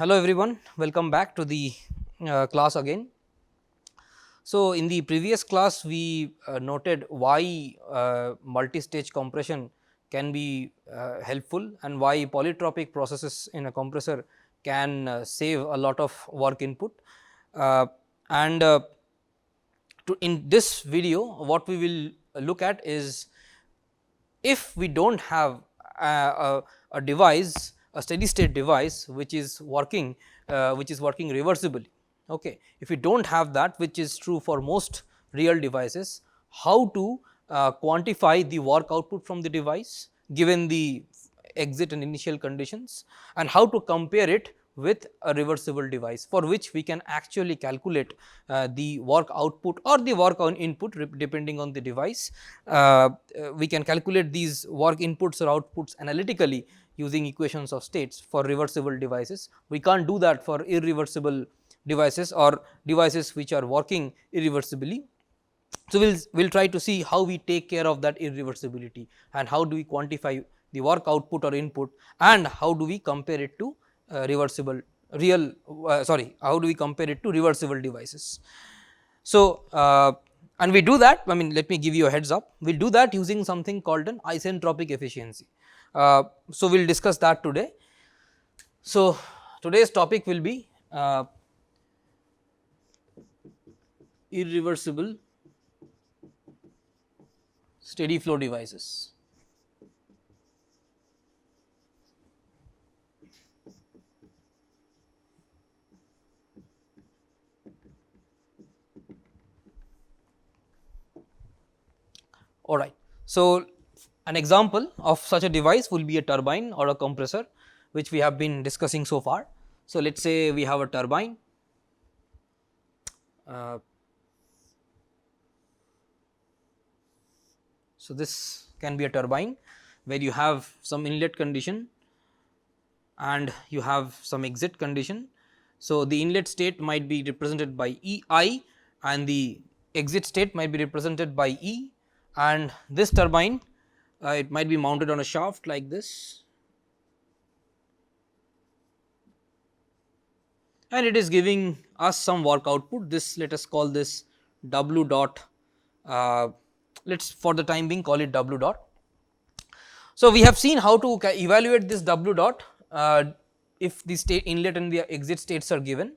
Hello everyone, welcome back to the class again. So, in the previous class we noted why multi-stage compression can be helpful and why polytropic processes in a compressor can save a lot of work input. Uh, and in this video what we will look at is, if we do not have a device, a steady state device which is working reversibly. Okay. If we do not have that, which is true for most real devices, how to quantify the work output from the device given the exit and initial conditions, and how to compare it with a reversible device, for which we can actually calculate the work output or the work on input depending on the device. We can calculate these work inputs or outputs analytically using equations of states for reversible devices. We can't do that for irreversible devices or devices which are working irreversibly. So, we will try to see how we take care of that irreversibility and how do we quantify the work output or input, and how do we compare it to reversible how do we compare it to reversible devices. So, and we do that, I mean, let me give you a heads up, we will do that using something called an isentropic efficiency. So, we will discuss that today. So, today's topic will be irreversible steady flow devices. All right. So, an example of such a device will be a turbine or a compressor, which we have been discussing so far. So, let us say we have a turbine. So, this can be a turbine where you have some inlet condition and you have some exit condition. So, the inlet state might be represented by E I and the exit state might be represented by E, and this turbine it might be mounted on a shaft like this, and it is giving us some work output. This, let us call this W dot, let us for the time being call it W dot. So, we have seen how to evaluate this W dot if the state inlet and the exit states are given.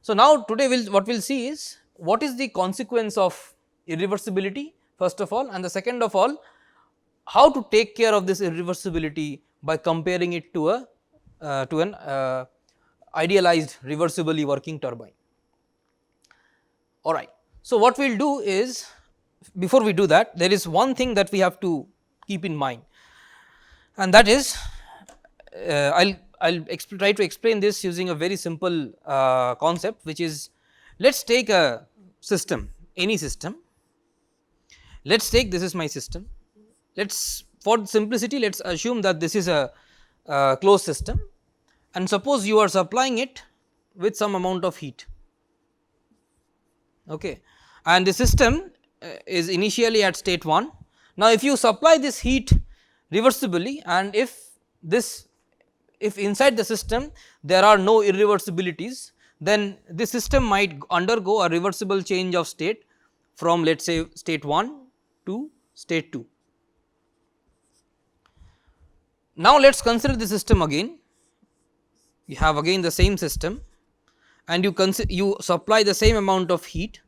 So, now today what we will see is what is the consequence of irreversibility first of all, and the second of all, how to take care of this irreversibility by comparing it to a to an idealized reversibly working turbine. All right. So, what we will do is, before we do that, there is one thing that we have to keep in mind, and that is I will try to explain this using a very simple concept, which is, let us take a system, any system. Let us take, this is my system. Let us, for simplicity, let us assume that this is a closed system, and suppose you are supplying it with some amount of heat. Okay. And the system is initially at state 1. Now, if you supply this heat reversibly, and if inside the system there are no irreversibilities, then this system might undergo a reversible change of state from, let us say, state 1 to state 2. Now, let us consider the system again. You have again the same system and you supply the same amount of heat,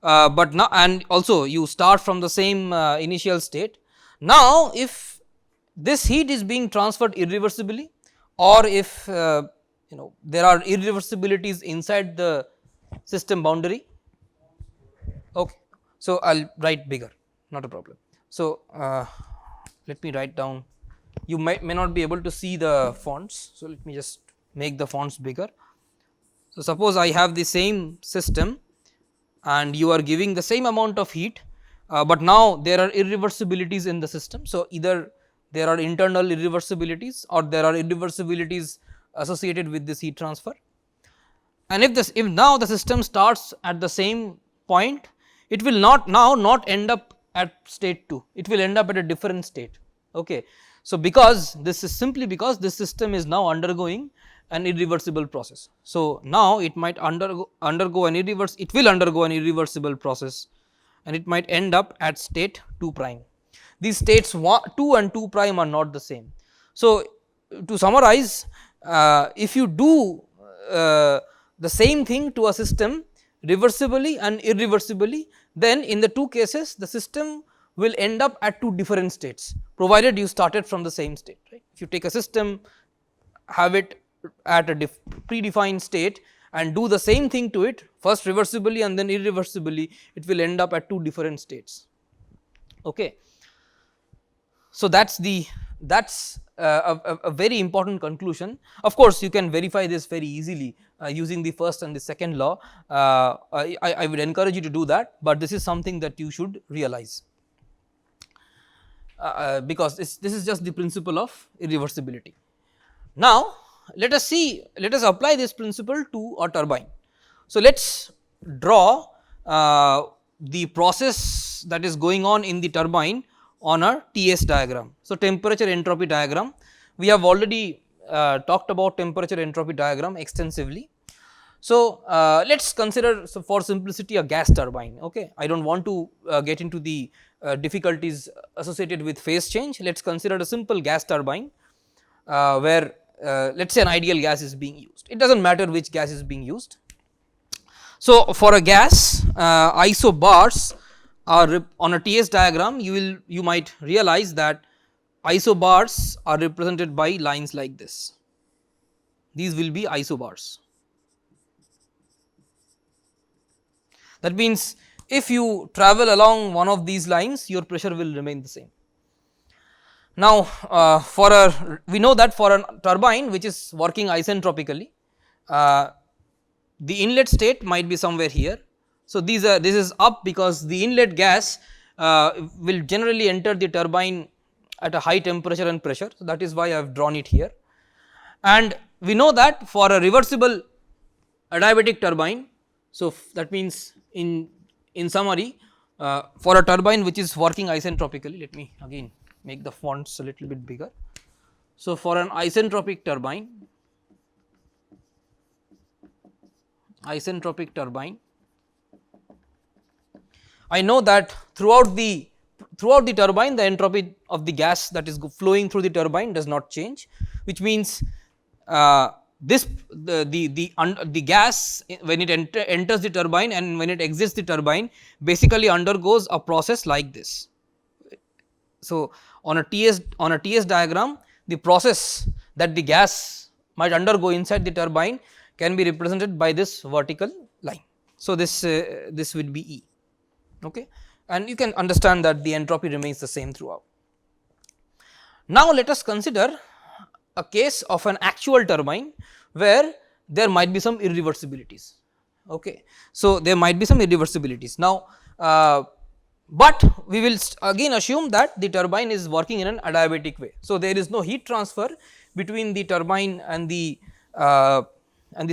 but now, and also you start from the same initial state. Now, if this heat is being transferred irreversibly, or if there are irreversibilities inside the system boundary. Okay. So, I will write bigger, not a problem. So, let me write down, you may not be able to see the fonts. So, let me just make the fonts bigger. So, suppose I have the same system and you are giving the same amount of heat, but now there are irreversibilities in the system. So, either there are internal irreversibilities or there are irreversibilities associated with this heat transfer, and if now the system starts at the same point, it will not end up at state 2, it will end up at a different state. Okay. So, because this is simply because this system is now undergoing an irreversible process. So, now it might undergo an irreversible process, and it might end up at state 2 prime. These states 2 and 2 prime are not the same. So, to summarize, if you do the same thing to a system reversibly and irreversibly, then in the two cases the system will end up at two different states, provided you started from the same state, right. If you take a system, have it at a predefined state and do the same thing to it, first reversibly and then irreversibly, it will end up at two different states. Okay. So, that is a very important conclusion. Of course, you can verify this very easily using the first and the second law. I would encourage you to do that, but this is something that you should realize, because this is just the principle of irreversibility. Now, let us apply this principle to a turbine. So, let us draw the process that is going on in the turbine on a TS diagram. So, temperature entropy diagram, we have already talked about temperature entropy diagram extensively. So, let us consider, so for simplicity, a gas turbine. Okay. I do not want to get into the difficulties associated with phase change. Let us consider a simple gas turbine where let us say an ideal gas is being used. It does not matter which gas is being used. So, for a gas, isobars are on a TS diagram, you might realize that isobars are represented by lines like this. These will be isobars. That means, if you travel along one of these lines, your pressure will remain the same. Now, we know that for a turbine which is working isentropically, the inlet state might be somewhere here. So, this is up because the inlet gas will generally enter the turbine at a high temperature and pressure. So, that is why I have drawn it here. And we know that for a reversible adiabatic turbine, so that means in summary, for a turbine which is working isentropically, let me again make the fonts a little bit bigger. So, for an isentropic turbine, I know that throughout the turbine, the entropy of the gas that is flowing through the turbine does not change, which means the gas, when it enters the turbine and when it exits the turbine, basically undergoes a process like this. So, on a TS diagram, the process that the gas might undergo inside the turbine can be represented by this vertical line. So, this would be E. Okay. And you can understand that the entropy remains the same throughout. Now, let us consider a case of an actual turbine where there might be some irreversibilities. Okay. So, there might be some irreversibilities. Now, but we will again assume that the turbine is working in an adiabatic way. So, there is no heat transfer between the turbine and the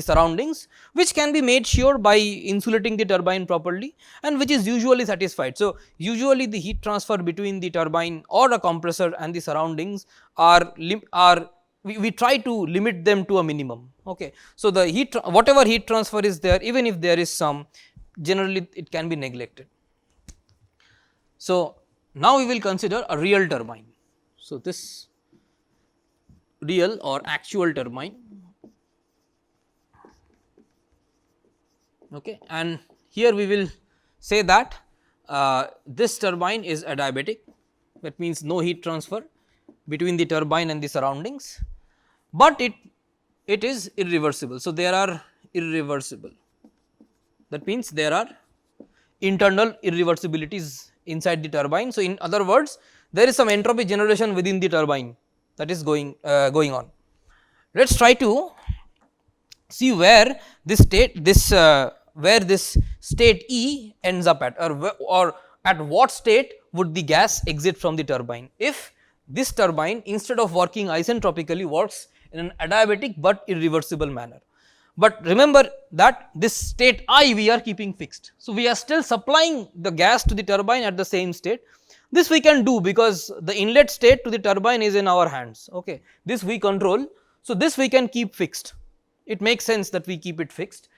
surroundings, which can be made sure by insulating the turbine properly and which is usually satisfied. So, usually the heat transfer between the turbine or a compressor and the surroundings we try to limit them to a minimum. Okay. So, the whatever heat transfer is there, even if there is some, generally it can be neglected. So, now we will consider a real turbine. So, this real or actual turbine, okay, and here we will say that this turbine is adiabatic, that means no heat transfer between the turbine and the surroundings, but it is irreversible. So, there are irreversible, that means there are internal irreversibilities inside the turbine. So, in other words, there is some entropy generation within the turbine that is going on. Let us try to see where this state E ends up at, or at what state would the gas exit from the turbine if this turbine, instead of working isentropically, works in an adiabatic but irreversible manner. But remember that this state I we are keeping fixed. So, we are still supplying the gas to the turbine at the same state, This we can do because the inlet state to the turbine is in our hands, okay. This we control. So, this we can keep fixed, it makes sense that we keep it fixed,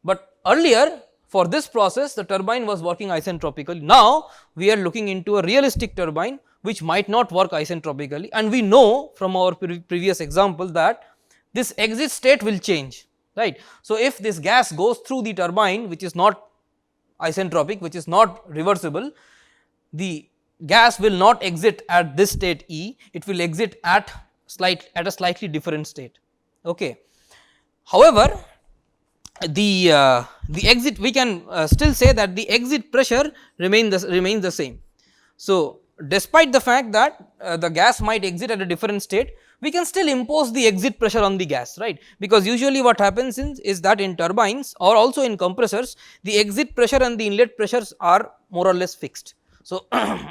but earlier for this process the turbine was working isentropically. Now, we are looking into a realistic turbine which might not work isentropically, and we know from our previous example that this exit state will change, right. So, if this gas goes through the turbine which is not isentropic, which is not reversible, the gas will not exit at this state E, it will exit at a slightly different state, okay. However, the exit, we can still say that the exit pressure remains the same. So, despite the fact that the gas might exit at a different state, we can still impose the exit pressure on the gas, right, because usually what happens is that in turbines or also in compressors, the exit pressure and the inlet pressures are more or less fixed. So,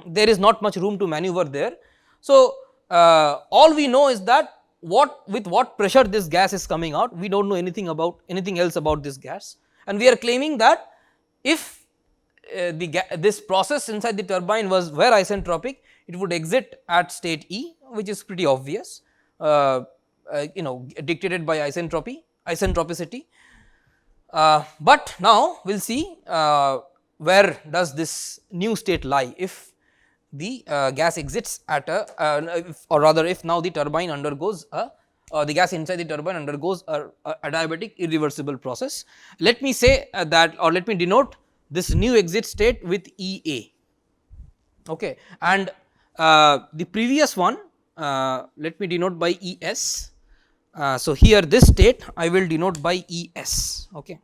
there is not much room to maneuver there. So, all we know is that with what pressure this gas is coming out, we do not know anything else about this gas, and we are claiming that if this process inside the turbine were isentropic, it would exit at state E, which is pretty obvious, dictated by isentropicity. But now we will see where does this new state lie if the gas exits at or rather if now the turbine undergoes the gas inside the turbine undergoes a adiabatic irreversible process. Let me say that, or let me denote this new exit state with EA, okay, and the previous one let me denote by ES. So, here this state I will denote by ES, okay.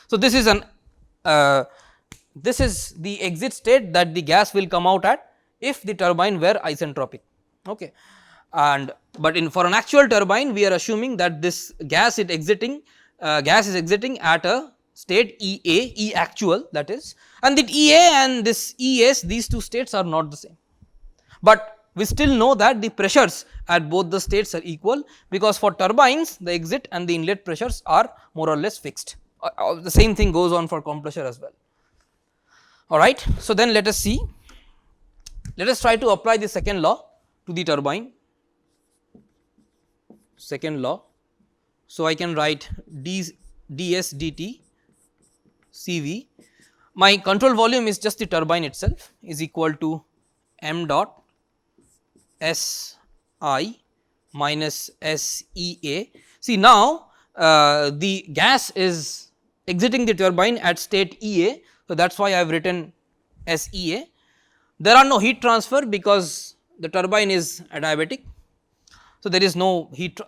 So, this is the exit state that the gas will come out at if the turbine were isentropic, okay. And but for an actual turbine, we are assuming that this gas is exiting at a state E actual, that is, and the EA and this ES, these two states are not the same, but we still know that the pressures at both the states are equal, because for turbines the exit and the inlet pressures are more or less fixed. The same thing goes on for compressor as well. Alright. So, then let us see, let us try to apply the second law to the turbine, second law. So, I can write ds dt Cv, my control volume is just the turbine itself, is equal to m dot S I minus S E A. See, now the gas is exiting the turbine at state E A. So, that is why I have written S E A. There are no heat transfer because the turbine is adiabatic. So, there is no heat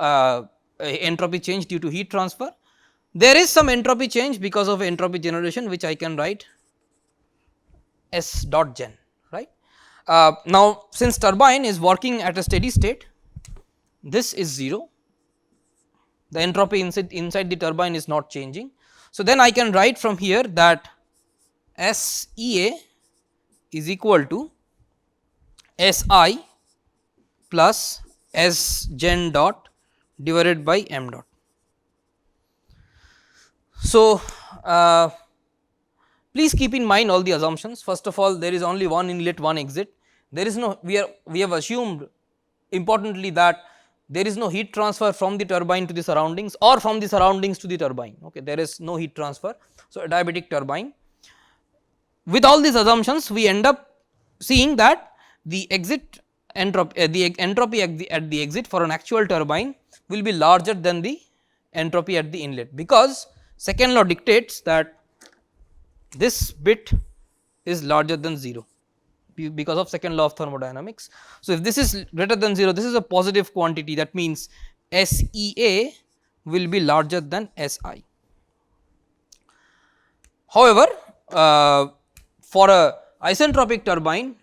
entropy change due to heat transfer. There is some entropy change because of entropy generation, which I can write S dot gen, right. Now, since turbine is working at a steady state, this is 0, the entropy inside the turbine is not changing. So, then I can write from here that S E A is equal to S I plus S gen dot divided by m dot. So, please keep in mind all the assumptions. First of all, there is only one inlet, one exit. There is no, we have assumed importantly that there is no heat transfer from the turbine to the surroundings or from the surroundings to the turbine, okay. There is no heat transfer. So, a diabatic turbine. With all these assumptions, we end up seeing that the exit entropy, the entropy at the exit for an actual turbine will be larger than the entropy at the inlet, because second law dictates that this bit is larger than 0 because of second law of thermodynamics. So, if this is greater than 0, this is a positive quantity, that means S E A will be larger than S I. However, for a isentropic turbine,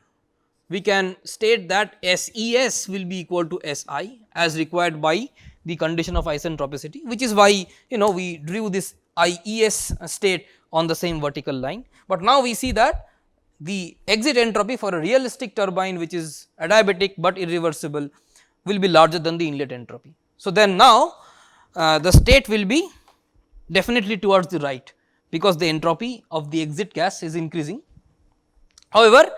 we can state that S E S will be equal to S I as required by the condition of isentropicity, which is why we drew this I E S state on the same vertical line. But now we see that the exit entropy for a realistic turbine which is adiabatic but irreversible will be larger than the inlet entropy. So, then now the state will be definitely towards the right, because the entropy of the exit gas is increasing. However,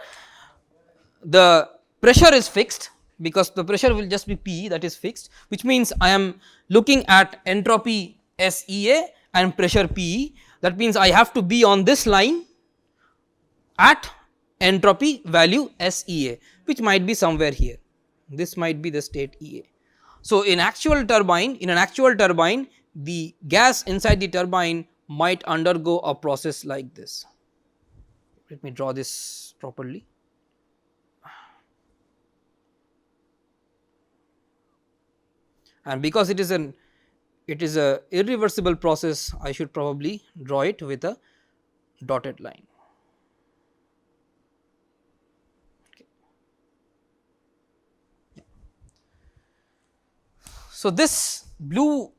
the pressure is fixed because the pressure will just be P, that is fixed, which means I am looking at entropy SEA and pressure PE. That means I have to be on this line at entropy value SEA, which might be somewhere here. This might be the state EA. So, in actual turbine, in an actual turbine, the gas inside the turbine might undergo a process like this. Let me draw this properly. And because it is a irreversible process, I should probably draw it with a dotted line. Okay. So, this blue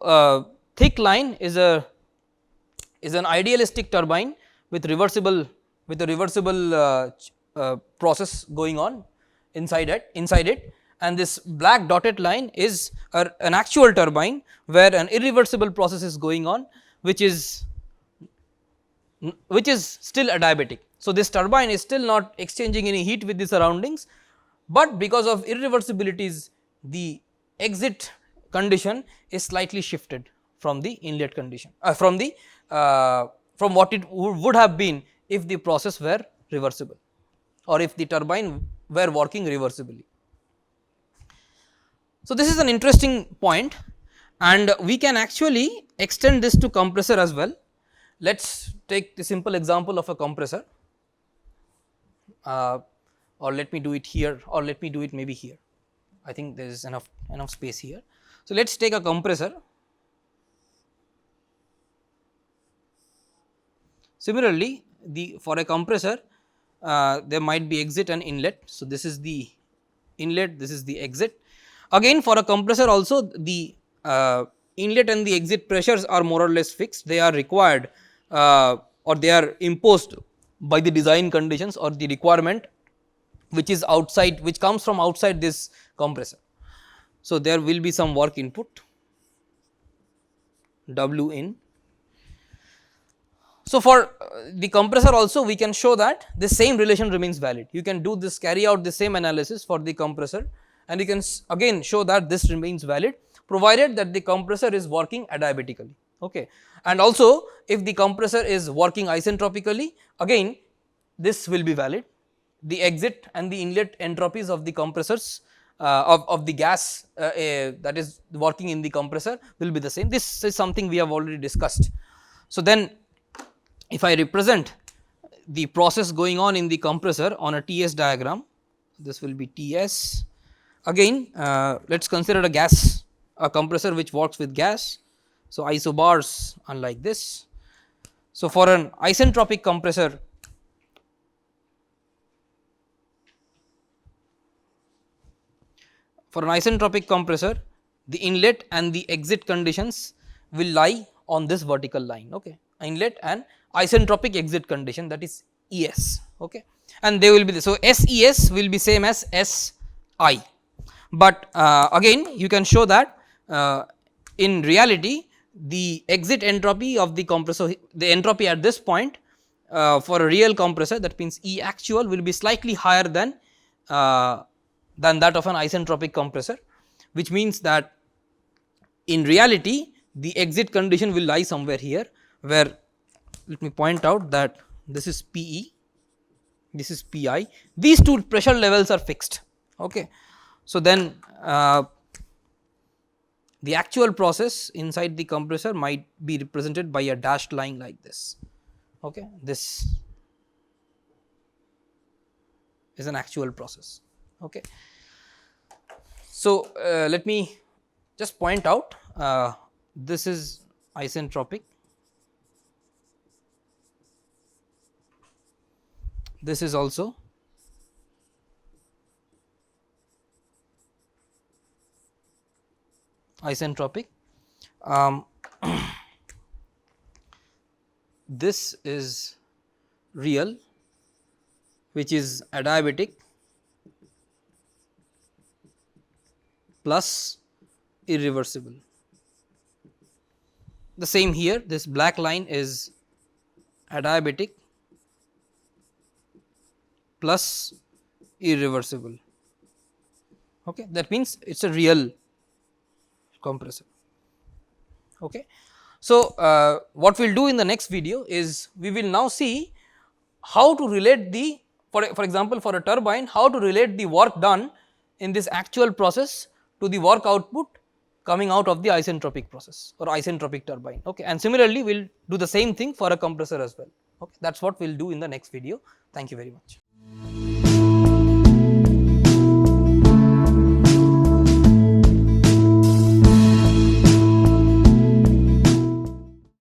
thick line is an idealistic turbine with a reversible process going on inside it, and this black dotted line is an actual turbine where an irreversible process is going on, which is still adiabatic. So, this turbine is still not exchanging any heat with the surroundings, but because of irreversibilities the exit condition is slightly shifted from the inlet condition, from what it would have been if the process were reversible or if the turbine were working reversibly. So, this is an interesting point, and we can actually extend this to compressor as well. Let us take the simple example of a compressor, or let me do it here, or let me do it maybe here. I think there is enough space here. So, let us take a compressor. Similarly, for a compressor there might be exit and inlet. So, this is the inlet, this is the exit. Again, for a compressor also the inlet and the exit pressures are more or less fixed. They are required or they are imposed by the design conditions or the requirement which is outside, which comes from outside this compressor. So, there will be some work input W in. So, for the compressor also we can show that the same relation remains valid. You can do this, carry out the same analysis for the compressor, and you can again show that this remains valid, provided that the compressor is working adiabatically. Okay. And also if the compressor is working isentropically, again this will be valid. The exit and the inlet entropies of the compressors of the gas that is working in the compressor will be the same. This is something we have already discussed. So, then if I represent the process going on in the compressor on a TS diagram, this will be TS. Again let us consider a compressor which works with gas. So, isobars are like this. So, for an isentropic compressor, the inlet and the exit conditions will lie on this vertical line. Okay. Inlet and isentropic exit condition, that is ES. Okay. And they will be so SES will be same as SI, but again you can show that in reality the exit entropy of the compressor, the entropy at this point for a real compressor, that means E actual, will be slightly higher than that of an isentropic compressor, which means that in reality the exit condition will lie somewhere here, where let me point out that this is PE, this is PI, these two pressure levels are fixed. Okay. So, then the actual process inside the compressor might be represented by a dashed line like this. Okay. This is an actual process. Okay. So, let me just point out this is isentropic, this is also isentropic. This is real, which is adiabatic plus irreversible. The same here, this black line is adiabatic plus irreversible. Okay. That means it is a real compressor. Okay. So, what we will do in the next video is we will now see how to relate the, for example, for a turbine, how to relate the work done in this actual process to the work output coming out of the isentropic process or isentropic turbine. Okay. And similarly, we will do the same thing for a compressor as well. Okay. That is what we will do in the next video. Thank you very much.